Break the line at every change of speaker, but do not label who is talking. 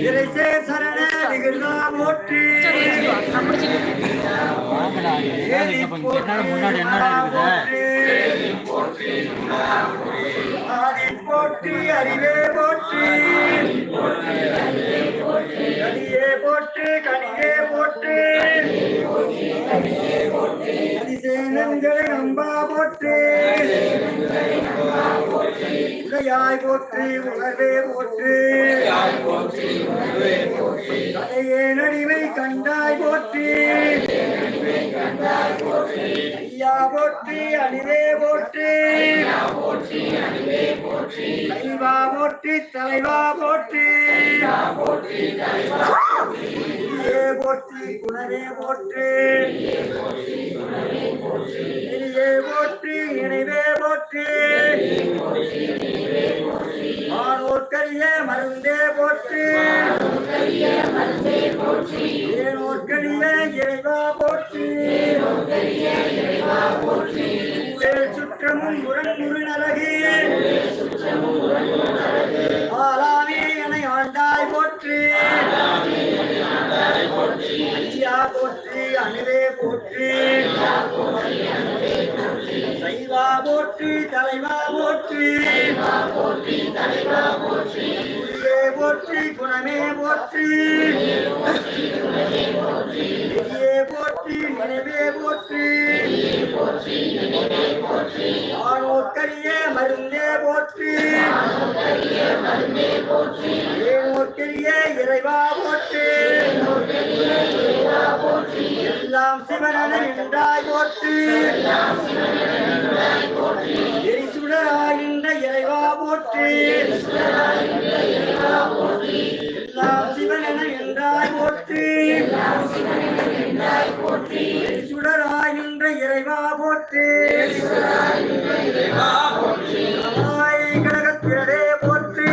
சரண நிகழ்வா போற்றி
முன்னாடி என்னடா
இருக்குது போற்றி அறிவே போற்றி கனியே போற்றி கனியே போற்றி அதிசேனங்களை நம்பா போற்றி உடையாய் போற்றி உணர்வே போற்றி கதையே நடிவை கண்டாய் போற்றி ஐயா போற்றி அணிவே போற்றி தலைவா போற்றி தலைவா போற்றி போற்றி குணவே போற்றி இனியே போற்றி இணைவே போற்றி ஆனோர்கரிய மருந்தே போற்றி ஏனோர்கரிய இறைவா போற்றி சுற்றமும் முரண்முரு நலகே ஆலாமே என ஆண்டாய் போற்றி ஐயா போற்றி அணுவே போற்றி சைவா போற்றி தலைவா போற்றி போற்றி குணமே போற்றி போற்றி நினைவே போற்றி ஆனோர்கரிய மருந்தே போற்றி ஏனோர்கரிய இறைவா போற்றி எல்லாம் சிவனென நின்றாய் போற்றி எரிசுடராகின்ற இறைவா போற்றி எல்லாம் சிவனென நின்றாய் போற்றி எரிசுடராகின்ற இறைவா போற்றி கடகத்திரரே போற்றி